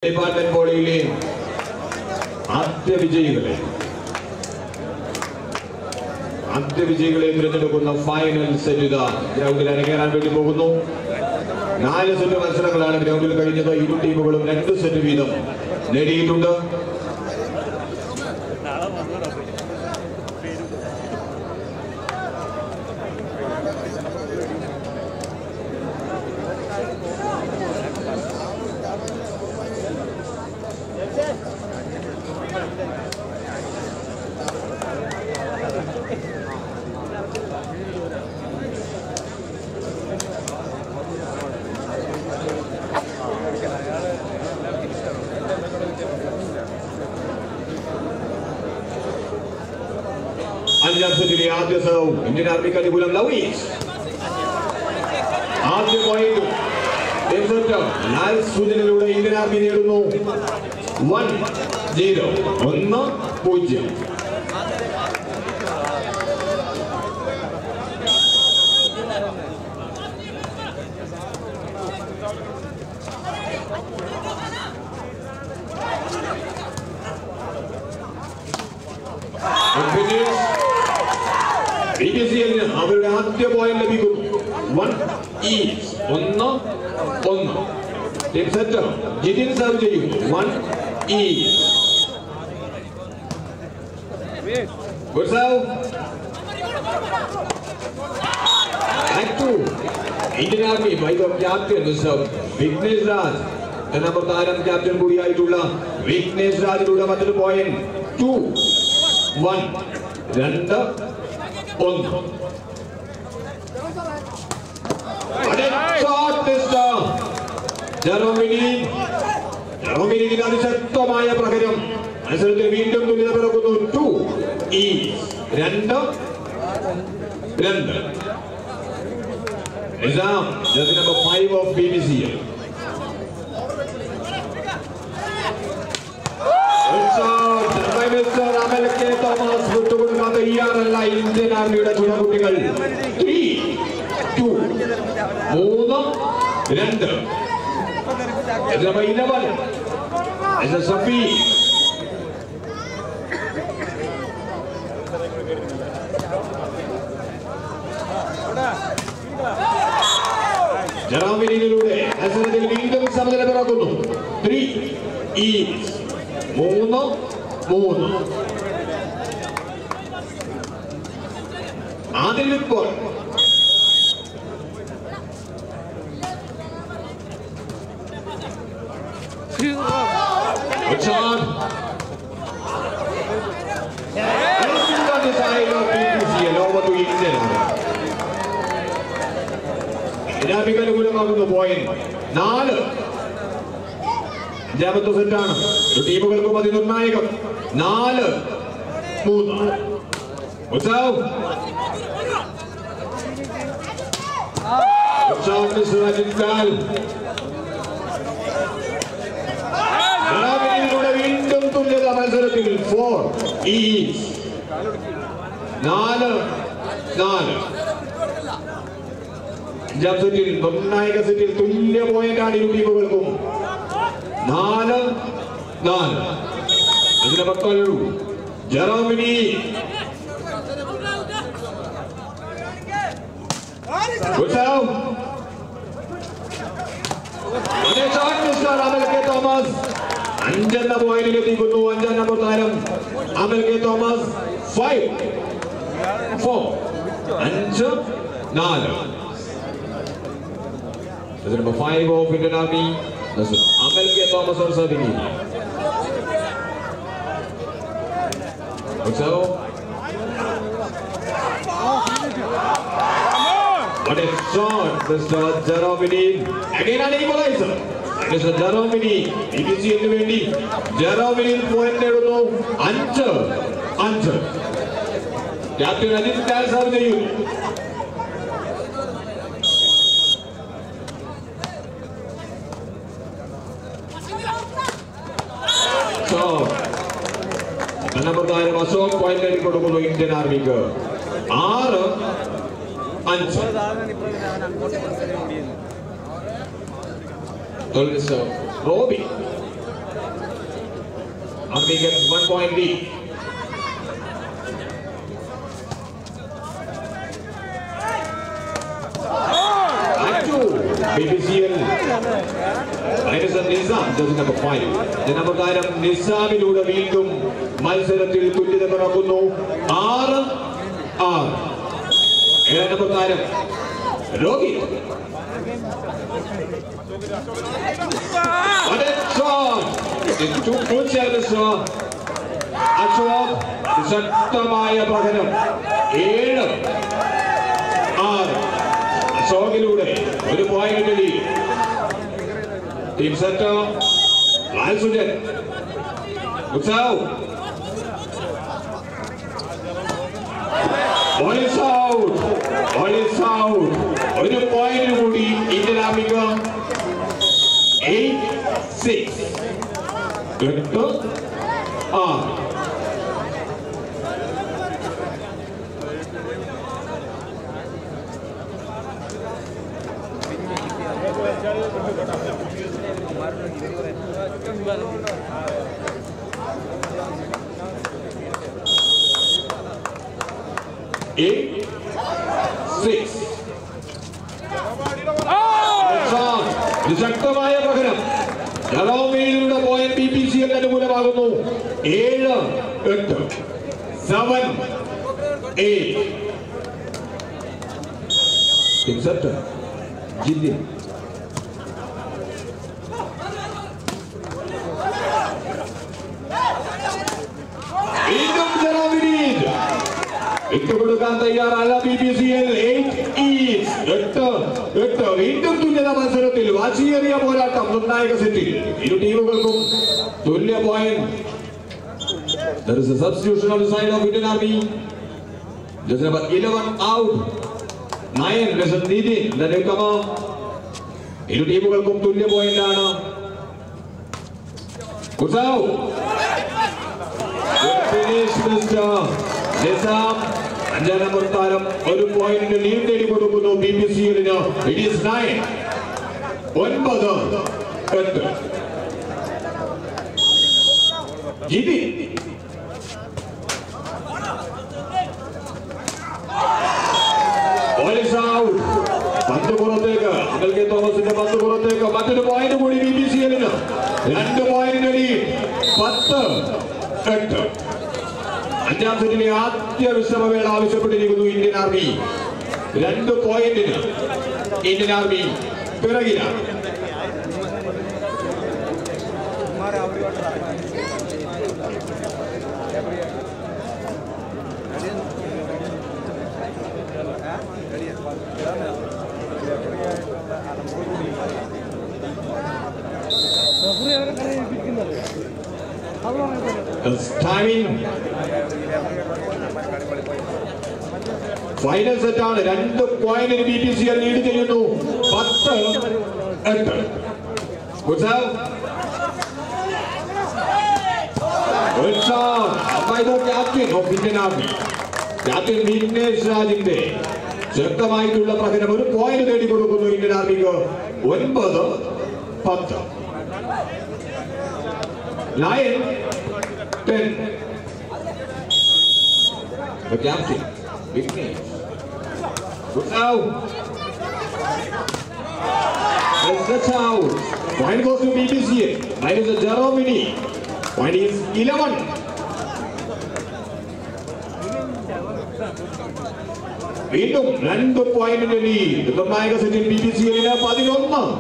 Department ബോളിയിലെ ആദ്യ വിജയികളെ തിരഞ്ഞെടുക്കുന്ന ഫൈനൽ സെറ്റ് ഇതാ ഗ്രൗണ്ടിൽ അരങ്ങേറാൻ വേണ്ടി പോകുന്നു. 4 സെറ്റ് മത്സരങ്ങളാണ് ഗ്രൗണ്ടിൽ കഴിഞ്ഞത്. ഇരു ടീമുകളും 2 സെറ്റ് വീതം നേടിയിട്ടുണ്ട്. അഞ്ചാം സെറ്റിലെ ആദ്യ സർവും ഇന്ത്യൻ ആർമിക്ക് അനുകൂലം ലവീസ്. ആദ്യ പോയിന്റ് ലാൽ സൂചനയിലൂടെ ഇന്ത്യൻ ആർമി നേടുന്നു 1-0. അവരുടെ ആദ്യ പോയിന്റ് ലഭിക്കുന്നു. 1-1. ടീം സെറ്റ് ജിതിൻ സർവ് ചെയ്യും. 1 good serve. Indian army by the captain Vighnesh Raj എന്ന താരം ക്യാപ്റ്റൻ കൂടിയായിട്ടുള്ള വിഘ്നേഷ് രാജിലൂടെ മറ്റൊരു പോയിന്റ് 2-1. 2-1. ജെറോമിനിയുടെ അതിശക്തമായ പ്രഹരം മത്സരത്തിൽ വീണ്ടും തുല്യത പിറക്കുന്നു. 2-2. Nizam jersey number 5 of BBCL. Thomas വിട്ടുകൊടുക്കാൻ തയ്യാറല്ല ഇന്ത്യൻ ആർമിയുടെ ചുണക്കുട്ടികൾ. 3-2. 3-2. number 11 is a Safi. ജറാമിനിയിലൂടെ മത്സരത്തിൽ വീണ്ടും സമനില പിറക്കുന്നു. 3-3. ആദിൽ ഇപ്പോൾ അനുകൂലമാകുന്നു. പോയിന്റ് 4. അഞ്ചാമത്തെ സെറ്റാണ്. ഇരു ടീമുകൾക്കും അതിനിർണായകം. 4-3. വീണ്ടും തുല്യത മത്സരത്തിൽ 4-4. അഞ്ചാം സെറ്റിൽ നിർണായക സെറ്റിൽ തുല്യ പോയിന്റാണ് ഇരു ടീമുകൾക്കും. 4-4. അതിന്റെ മക്കൾ ജെറോമിനി തോമസ് 5 പോയിന്റിൽ എത്തിക്കുന്നു. 5 നമ്പർ താരം അമൽ K Thomas. 5-4. 5-4. number 5 of Indian Army, Amal K. Thomas on serving. So, what a shot, Mr. Jaromini. Again an equalizer. Mr. Jaromini, BBCL Vendi. Jaromini point 5. Captain Ajit Kal serve the unit. Number താരം Ashok point നേടി കൊടുക്കുന്നു Indian ആർമിക്ക്. 6-5. Robbie Army gets 1 point lead. BPCL minus Nizam doesn't have a point. Number 5 നിസാമിലൂടെ വീണ്ടും മത്സരത്തിൽ തുല്യത പിറക്കുന്നു. 6-6. Number 9 Rohit. What a shot! It's too good service. Ashok ശക്തമായ പ്രകടനം. 7-6. അശോകിലൂടെ ഒരു point lead. Team set. Lalsujan. Utsav. Ball is out. Ball is out. ഒരു point കൂടി Indian ആർമിക്ക്. 8-6. 8-6. ശക്തമായ പകരം ജലോമേലിയുടെ പോയിന്റ് BPCL അനുകൂലമാകുന്നു. 7-8. 7-8. ഇൻസെപ്റ്റ് ജില്ലി. വീണ്ടും ജലോമിനി വിട്ടുകൊടുക്കാൻ തയ്യാറല്ല BPCL. 8-8. വീണ്ടും തുല്യത മത്സരത്തിൽ വാശിയേറിയ പോരാട്ടം നിർണായക സെറ്റിൽ. ഇരു ടീമുകൾക്കും തുല്യ point. There is a substitution on the side of Indian Army. Just number 11 out. 9 Listen Nidin, the newcomer. ഇരു ടീമുകൾക്കും തുല്യ പോയിന്റ് ആണ്. Utsau. Good finish, Mr. Nizam. അഞ്ചാം നമ്പർ താരം ഒരു പോയിന്റ് ലീഡ് നേടി കൊടുക്കുന്നു BPCL-ന്. It is 9-8. Jithi. Ball is out. പന്ത് പുറത്തേക്ക്. അമൽകെ തോമസിന്റെ പന്ത് പുറത്തേക്ക്. മറ്റൊരു പോയിന്റ് കൂടി BPCL-ന്. 2 പോയിന്റ് ലീഡ്. 10-8. അഞ്ചാം സെറ്റിലെ ആദ്യ വിശ്രമവേള ആവശ്യപ്പെട്ടിരിക്കുന്നു ഇന്ത്യൻ ആർമി. 2 പോയിന്റിന് ഇന്ത്യൻ ആർമി പിറകിലാണ്. ഫൈനൽ സെറ്റാണ്. 2 പോയിന്റിന് BPCL ലീഡ് ചെയ്യുന്നു. 10-8. Captain of Indian army captain Vignesh രാജിന്റെ ശക്തമായിട്ടുള്ള പ്രകടനം. ഒരു പോയിന്റ് നേടിക്കൊടുക്കുന്നു ഇന്ത്യൻ ആർമിക്ക്. 9-10. 9-10. The captain, Vignesh. Good now. That's out. Point goes to BPCL. Minus the Germany. Point is 11. വീണ്ടും 2 പോയിന്റിന്റെ ലീഡ്. നിർണായക സെറ്റിൽ BPCL-ന് 11-9.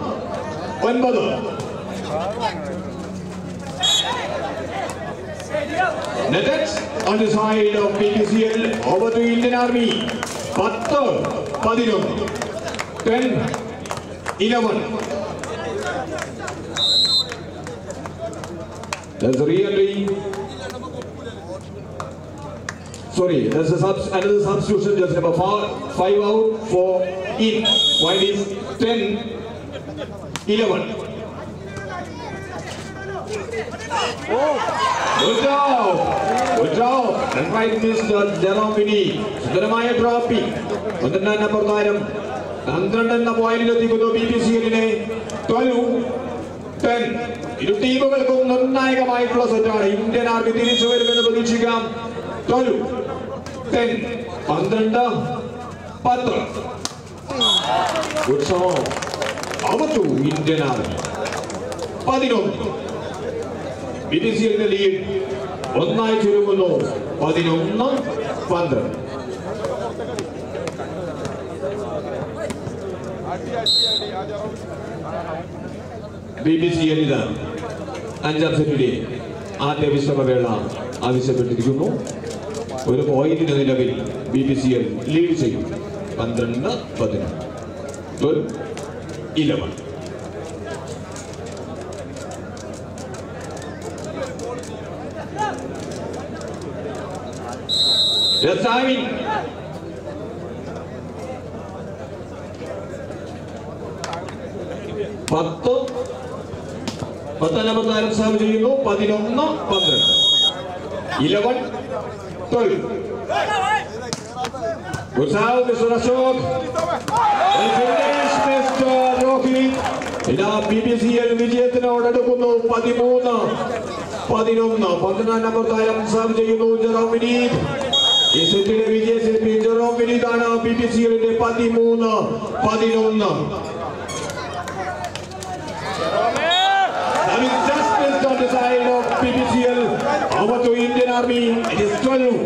Next on the side of BPCL, over to Indian Army. 10-11. 10-11. There's a re-entry. Sorry, there's another substitution. Just number 5 out, 4 in. Point is 10-11. Good job. Good job. And right, Mr. Germany. സുന്ദരമായ dropping. 12 number താരം 12 എന്ന പോയിന്റിലെത്തിക്കുന്നു BPCL-നെ. 12-10. ഇരു ടീമുകൾക്കും നിർണായകമായ മനോഹരമായിട്ടുള്ള സെറ്റാണ്. Indian army തിരിച്ചു വരുമെന്ന് പ്രതീക്ഷിക്കാം. 12, 10, 12, 10. Good song. Over to Indian Army. 11. BPCL lead ഒന്നായി ചുരുങ്ങുന്നു. 11, 12. BPCL അഞ്ചാം സെറ്റിലെ ആദ്യ വിശ്രമവേള ആവശ്യപ്പെട്ടിരിക്കുന്നു. ഒരു പോയിന്റിന് നിലവിൽ BPCL ലീഡ് ചെയ്യും. 12, 11. 12, 11. Yes, I mean. 10, 10 സാവ് ചെയ്യുന്നു. 11, 12. 11, 12. Good save, Mr. Ashok. Mr. Rohit. ഇതാ BPCL വിജയത്തിനോടടുക്കുന്നു. 13, 11. 14 താരം സാവ് ചെയ്യുന്നു. ജെറോം വിനീത്. ഈ സെറ്റിലെ വിജയശില്പി ജെറോം വിനീത് ആണ്. BPCLന്റെ 13, 11. That is just missed on the side of BPCL. Over to Indian Army. It is 12.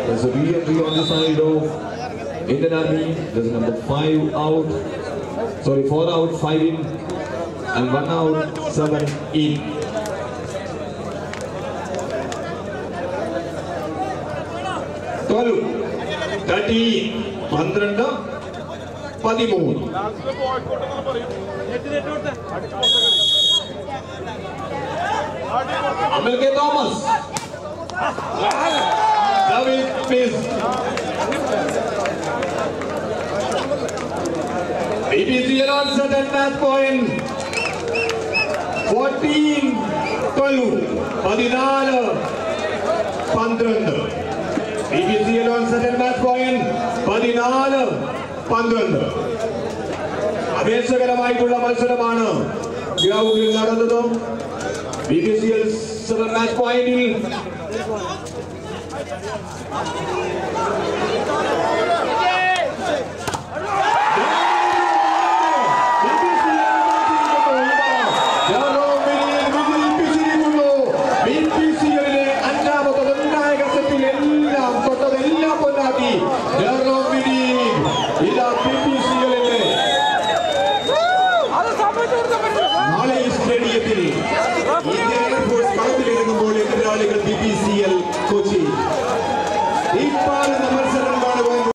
There's a re-entry on the side of Indian Army. There's number 5 out. Sorry, 4 out, 5 in. And 1 out, 7 in. Twelve, 13, 12, 13. Amil K. Thomas. David Smith. BPCL on set and match point. 14, 12, 14, 12. BPCL on set and match point. 14, 12. അപേക്ഷകരമായിട്ടുള്ള മത്സരമാണ് ഗ്രൗണ്ടിൽ നടന്നത്. BPCL 7 match പോയിന്റിൽ BPCLിലെ അഞ്ചാമത്തെ നിർണായക സെറ്റിൽ എല്ലാം തൊട്ടതെല്ലാം പൊന്നാക്കി Jerome Vineeth. ഇതാ BPCLിന്റെ നാളെ ഈ സ്റ്റേഡിയത്തിൽ ഇന്ത്യൻ എയർഫോഴ്സ് കളത്തിലിറങ്ങുമ്പോൾ എതിരാളികൾ BPCL കൊച്ചി.